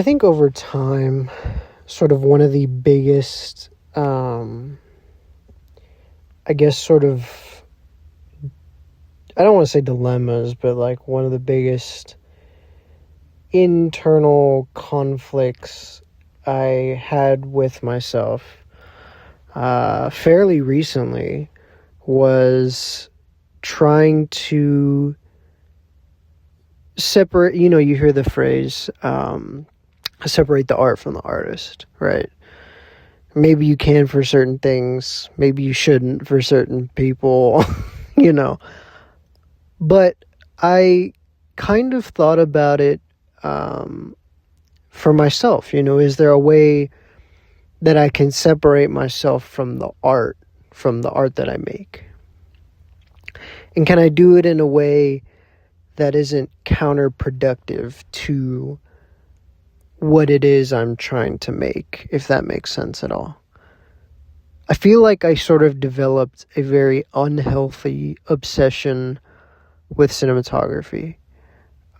I think over time, sort of one of the biggest, I guess, sort of, I don't want to say dilemmas, but like one of the biggest internal conflicts I had with myself fairly recently was trying to separate, you hear the phrase, separate the art from the artist, right? Maybe you can for certain things, maybe you shouldn't for certain people, you know. But I kind of thought about it for myself, is there a way that I can separate myself from the art that I make? And can I do it in a way that isn't counterproductive to what it is I'm trying to make, if that makes sense at all? I feel like I sort of developed a very unhealthy obsession with cinematography.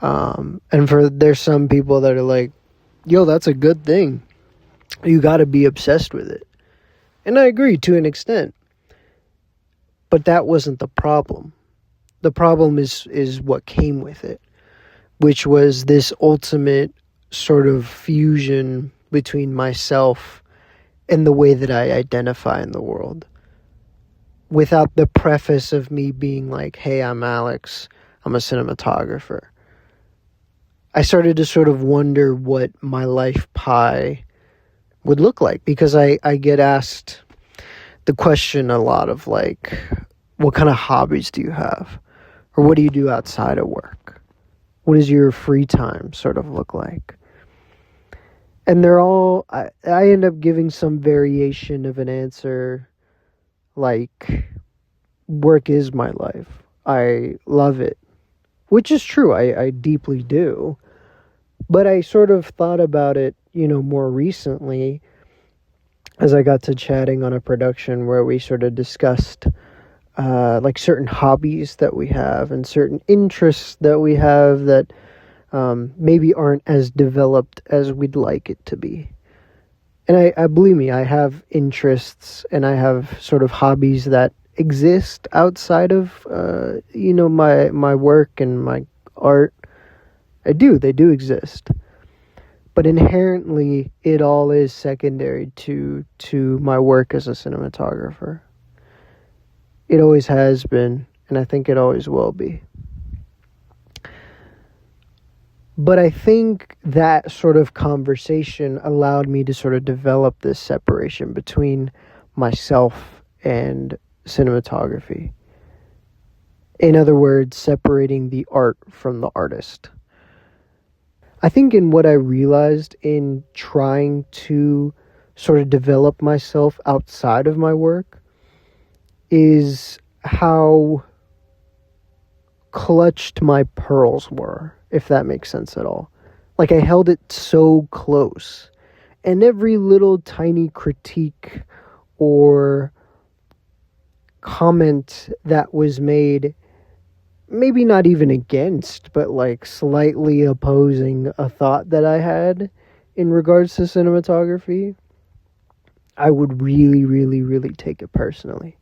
And there's some people that are like, yo, that's a good thing. You got to be obsessed with it. And I agree to an extent. But that wasn't the problem. The problem is what came with it, which was this ultimate sort of fusion between myself and the way that I identify in the world. Without the preface of me being like, hey, I'm Alex, I'm a cinematographer. I started to sort of wonder what my life pie would look like, because I get asked the question a lot of like, what kind of hobbies do you have? Or what do you do outside of work? What does your free time sort of look like? And they're all, I end up giving some variation of an answer like, work is my life. I love it. Which is true, I deeply do. But I sort of thought about it, more recently as I got to chatting on a production where we sort of discussed like certain hobbies that we have and certain interests that we have that maybe aren't as developed as we'd like it to be. And I believe me, I have interests and I have sort of hobbies that exist outside of my work and my art. They do exist. But inherently it all is secondary to my work as a cinematographer. It always has been, and I think it always will be. But I think that sort of conversation allowed me to sort of develop this separation between myself and cinematography. In other words, separating the art from the artist. I think in what I realized in trying to sort of develop myself outside of my work is how clutched my pearls were, if that makes sense at all. Like, I held it so close, and every little tiny critique or comment that was made, maybe not even against, but like slightly opposing a thought that I had in regards to cinematography, I would really, really, really take it personally.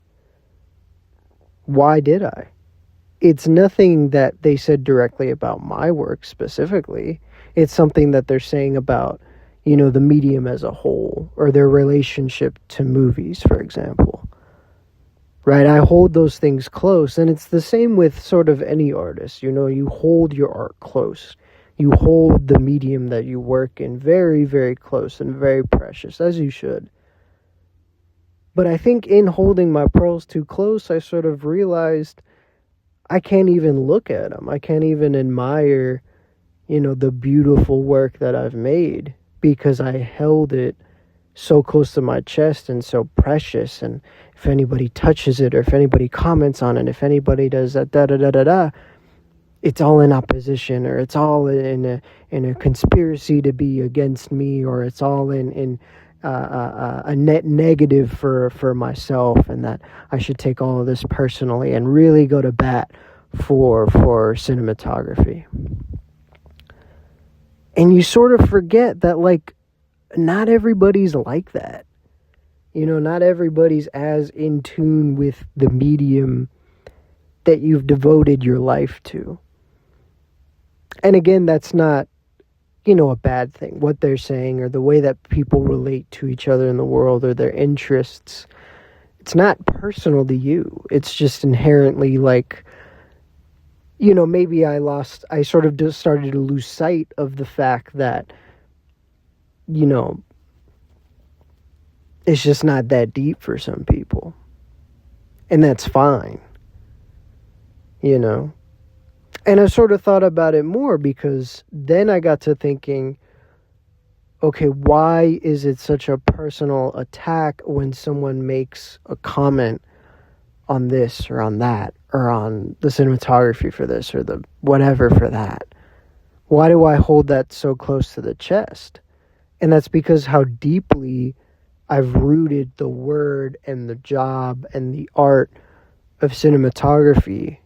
Why did I? It's nothing that they said directly about my work specifically. It's something that they're saying about, the medium as a whole, or their relationship to movies, for example. Right? I hold those things close, and it's the same with sort of any artist. You hold your art close. You hold the medium that you work in very, very close and very precious, as you should. But I think in holding my pearls too close, I sort of realized I can't even look at them. I can't even admire, the beautiful work that I've made, because I held it so close to my chest and so precious. And if anybody touches it, or if anybody comments on it, if anybody does that, it's all in opposition, or it's all in a conspiracy to be against me, or it's all in a net negative for myself, and that I should take all of this personally and really go to bat for cinematography. And you sort of forget that, like, not everybody's like that. You know, not everybody's as in tune with the medium that you've devoted your life to. And again, that's not, a bad thing. What they're saying or the way that people relate to each other in the world or their interests, it's not personal to you. It's just inherently like, maybe I sort of just started to lose sight of the fact that, it's just not that deep for some people. And that's fine, And I sort of thought about it more because then I got to thinking, okay, why is it such a personal attack when someone makes a comment on this or on that or on the cinematography for this or the whatever for that? Why do I hold that so close to the chest? And that's because how deeply I've rooted the word and the job and the art of cinematography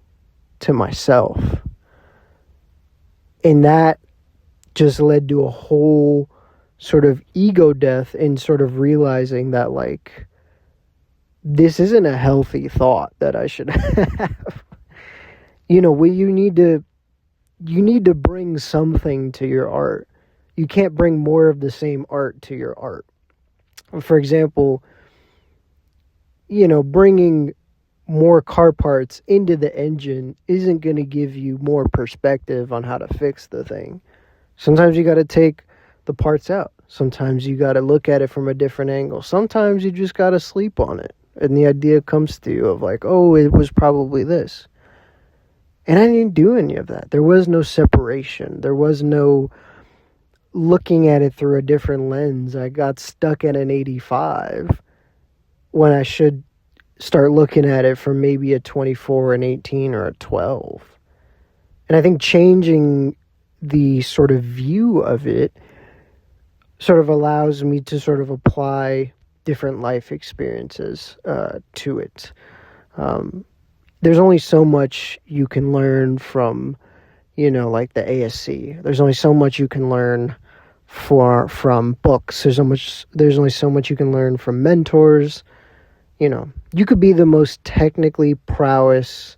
to myself. And that just led to a whole sort of ego death in sort of realizing that, like, this isn't a healthy thought that I should have. You need to bring something to your art. You can't bring more of the same art to your art. For example, bringing more car parts into the engine isn't going to give you more perspective on how to fix the thing. Sometimes you got to take the parts out. Sometimes you got to look at it from a different angle. Sometimes you just got to sleep on it. And the idea comes to you of like, oh, it was probably this. And I didn't do any of that. There was no separation. There was no looking at it through a different lens. I got stuck at an 85 when I should start looking at it from maybe a 24, an 18, or a 12. And I think changing the sort of view of it sort of allows me to sort of apply different life experiences to it. There's only so much you can learn from, like the ASC. There's only so much you can learn from books. There's only so much you can learn from mentors. You could be the most technically prowess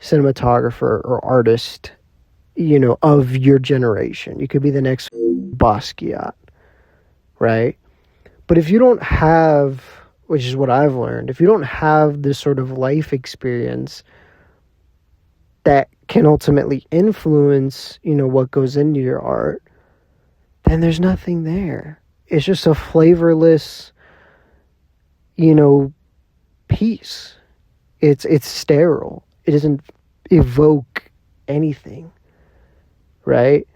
cinematographer or artist, of your generation. You could be the next Basquiat, right? But if you don't have, which is what I've learned, if you don't have this sort of life experience that can ultimately influence, what goes into your art, then there's nothing there. It's just a flavorless, piece. It's sterile. It doesn't evoke anything, right?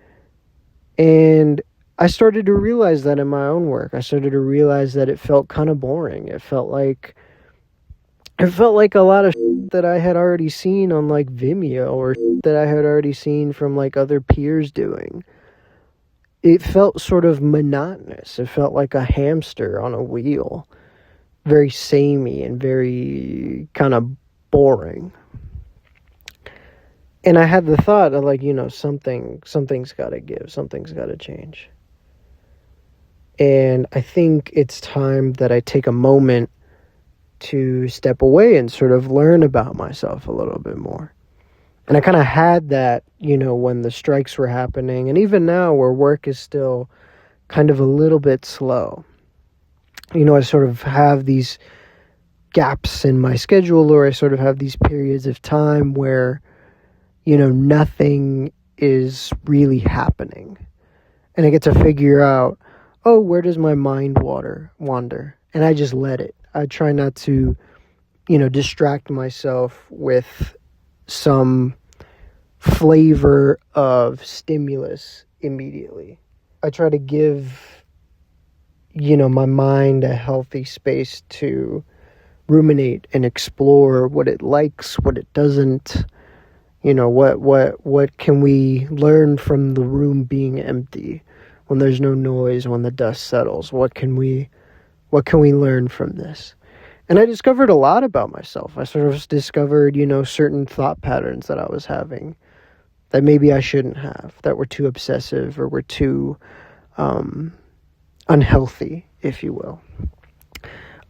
And I started to realize that in my own work. I started to realize that it felt kind of boring. It felt like a lot of that I had already seen on like Vimeo or that I had already seen from like other peers doing. It felt sort of monotonous. It felt like a hamster on a wheel. Very samey and very kind of boring. And I had the thought of like, something's got to give, something's got to change. And I think it's time that I take a moment to step away and sort of learn about myself a little bit more. And I kind of had that, when the strikes were happening, and even now where work is still kind of a little bit slow. I sort of have these gaps in my schedule, or I sort of have these periods of time where, nothing is really happening. And I get to figure out, oh, where does my mind wander? And I just let it. I try not to, distract myself with some flavor of stimulus immediately. I try to give, my mind a healthy space to ruminate and explore what it likes, what it doesn't. What can we learn from the room being empty when there's no noise, when the dust settles? What can we learn from this? And I discovered a lot about myself. I sort of discovered, certain thought patterns that I was having that maybe I shouldn't have, that were too obsessive or were too unhealthy, if you will.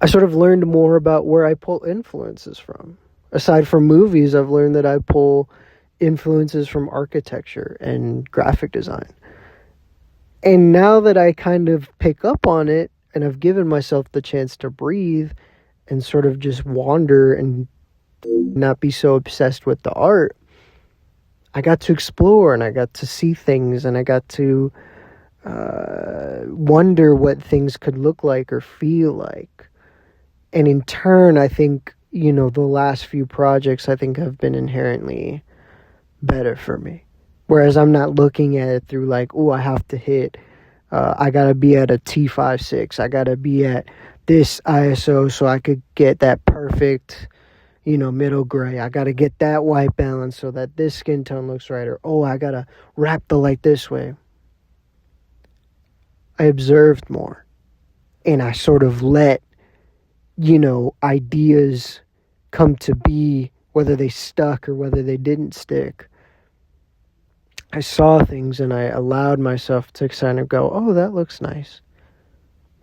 I sort of learned more about where I pull influences from. Aside from movies, I've learned that I pull influences from architecture and graphic design. And now that I kind of pick up on it and I've given myself the chance to breathe and sort of just wander and not be so obsessed with the art, I got to explore and I got to see things and I got to wonder what things could look like or feel like. And in turn, I think, the last few projects I think have been inherently better for me. Whereas I'm not looking at it through like, oh, I have to hit, I gotta be at a T56, I gotta be at this ISO so I could get that perfect, middle gray. I gotta get that white balance so that this skin tone looks right. Or, oh, I gotta wrap the light this way. I observed more. And I sort of let, ideas come to be, whether they stuck or whether they didn't stick. I saw things and I allowed myself to kind of go, oh, that looks nice.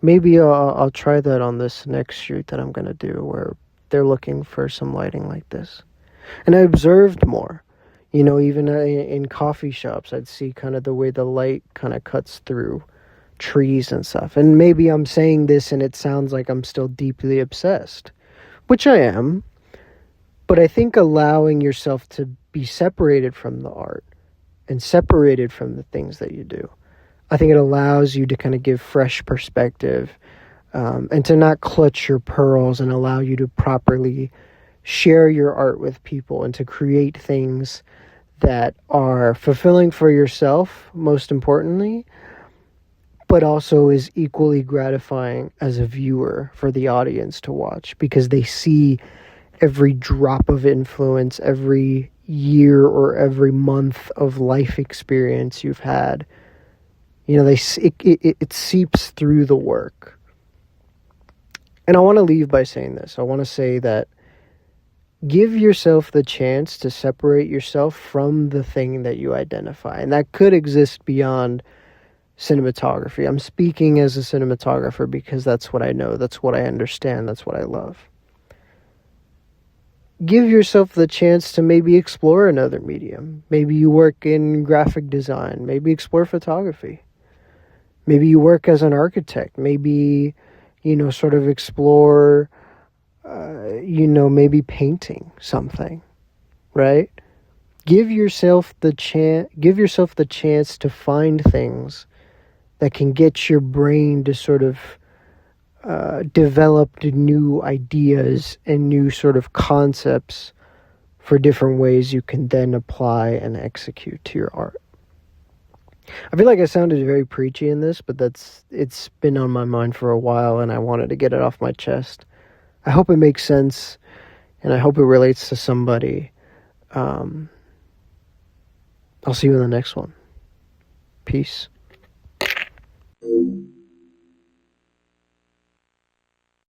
Maybe I'll try that on this next shoot that I'm going to do where they're looking for some lighting like this. And I observed more. Even in coffee shops, I'd see kind of the way the light kind of cuts through trees and stuff. And maybe I'm saying this and it sounds like I'm still deeply obsessed, which I am. But I think allowing yourself to be separated from the art and separated from the things that you do, I think it allows you to kind of give fresh perspective and to not clutch your pearls and allow you to properly share your art with people and to create things that are fulfilling for yourself, most importantly, but also is equally gratifying as a viewer for the audience to watch because they see every drop of influence, every year or every month of life experience you've had. It seeps through the work. And I want to leave by saying this. I want to say that give yourself the chance to separate yourself from the thing that you identify. And that could exist beyond cinematography. I'm speaking as a cinematographer because that's what I know, that's what I understand, that's what I love. Give yourself the chance to maybe explore another medium. Maybe you work in graphic design, maybe explore photography. Maybe you work as an architect, maybe, sort of explore, maybe painting something, right? Give yourself the chance to find things that can get your brain to sort of develop new ideas and new sort of concepts for different ways you can then apply and execute to your art. I feel like I sounded very preachy in this, but it's been on my mind for a while and I wanted to get it off my chest. I hope it makes sense and I hope it relates to somebody. I'll see you in the next one. Peace.